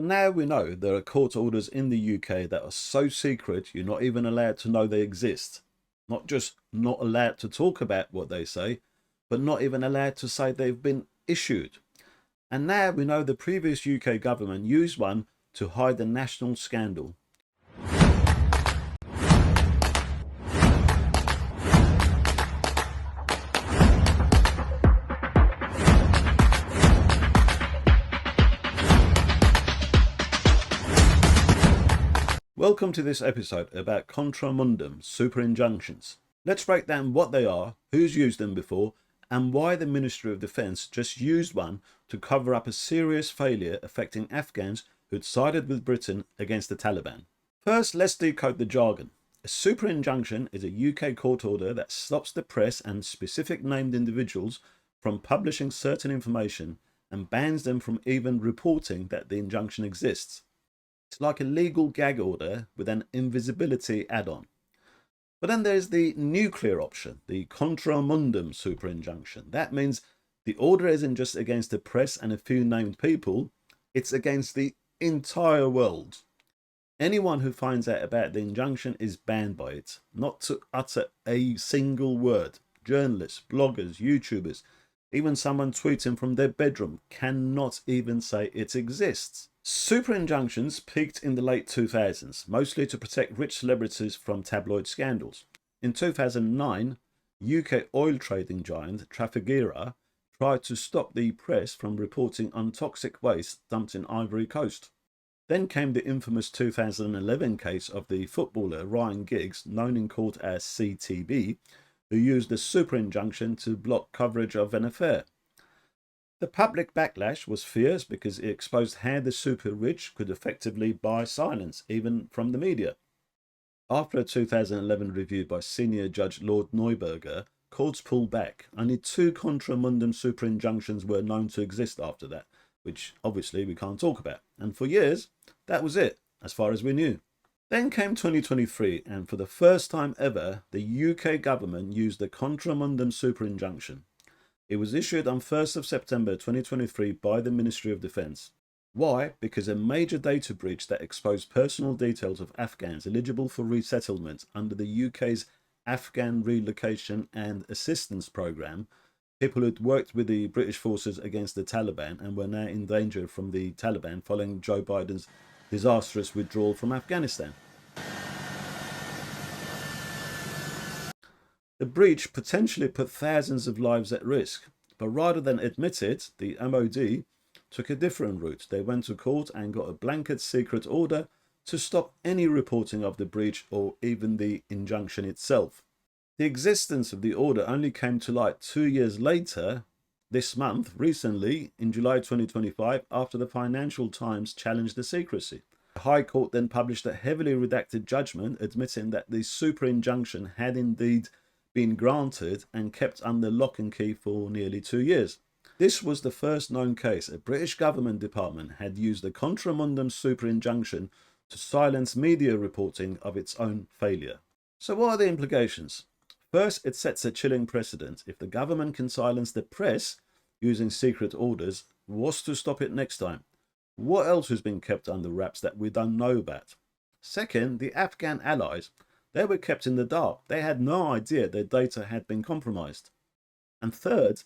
Now we know there are court orders in the UK that are so secret you're not even allowed to know they exist. Not just not allowed to talk about what they say, but not even allowed to say they've been issued. And now we know the previous UK government used one to hide the national scandal. Welcome to this episode about Contra mundum, super-injunctions. Let's break down what they are, who's used them before, and why the Ministry of Defence just used one to cover up a serious failure affecting Afghans who'd sided with Britain against the Taliban. First, let's decode the jargon. A super-injunction is a UK court order that stops the press and specific named individuals from publishing certain information and bans them from even reporting that the injunction exists. It's like a legal gag order with an invisibility add-on. But then there's the nuclear option, the Contra mundum super-injunction. That means the order isn't just against the press and a few named people, it's against the entire world. Anyone who finds out about the injunction is banned by it, not to utter a single word. Journalists, bloggers, YouTubers, even someone tweeting from their bedroom cannot even say it exists. Super injunctions peaked in the late 2000s, mostly to protect rich celebrities from tabloid scandals. In 2009, UK oil trading giant Trafigura tried to stop the press from reporting on toxic waste dumped in Ivory Coast. Then came the infamous 2011 case of the footballer Ryan Giggs, known in court as CTB, who used the super injunction to block coverage of an affair. The public backlash was fierce because it exposed how the super rich could effectively buy silence, even from the media. After a 2011 review by senior judge Lord Neuberger, courts pulled back. Only 2 Contra mundum super injunctions were known to exist after that, which obviously we can't talk about. And for years, that was it, as far as we knew. Then came 2023, and for the first time ever, the UK government used the Contra mundum super injunction. It was issued on 1st of September 2023 by the Ministry of Defence. Why? Because a major data breach that exposed personal details of Afghans eligible for resettlement under the UK's Afghan Relocation and Assistance Programme, people who'd worked with the British forces against the Taliban and were now in danger from the Taliban following Joe Biden's disastrous withdrawal from Afghanistan. The breach potentially put thousands of lives at risk, but rather than admit it, the MOD took a different route. They went to court and got a blanket secret order to stop any reporting of the breach or even the injunction itself. The existence of the order only came to light 2 years later, this month, recently, in July 2025, after the Financial Times challenged the secrecy. The High Court then published a heavily redacted judgment admitting that the super injunction had indeed been granted and kept under lock and key for nearly 2 years. This was the first known case a British government department had used the Contra mundum super injunction to silence media reporting of its own failure. So what are the implications? First, it sets a chilling precedent. If the government can silence the press using secret orders, what's to stop it next time? What else has been kept under wraps that we don't know about? Second, the Afghan allies, they were kept in the dark. They had no idea their data had been compromised. And third,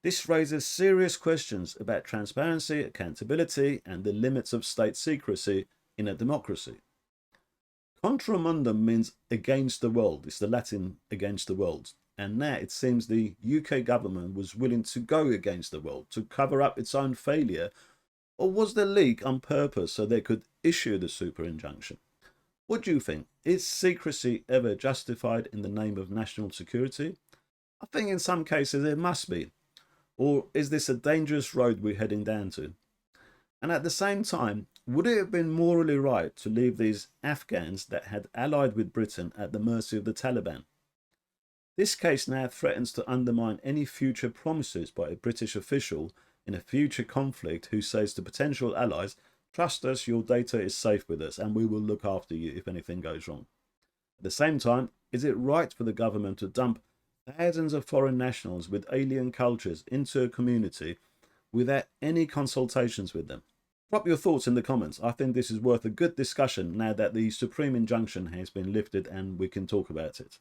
this raises serious questions about transparency, accountability, and the limits of state secrecy in a democracy. Contra mundum means against the world. It's the Latin against the world. And now it seems the UK government was willing to go against the world to cover up its own failure. Or was the leak on purpose so they could issue the super injunction? What do you think? Is secrecy ever justified in the name of national security? I think in some cases it must be. Or is this a dangerous road we're heading down to? And at the same time, would it have been morally right to leave these Afghans that had allied with Britain at the mercy of the Taliban? This case now threatens to undermine any future promises by a British official in a future conflict who says to potential allies, "Trust us, your data is safe with us and we will look after you if anything goes wrong." At the same time, is it right for the government to dump thousands of foreign nationals with alien cultures into a community without any consultations with them? Drop your thoughts in the comments. I think this is worth a good discussion now that the supreme injunction has been lifted and we can talk about it.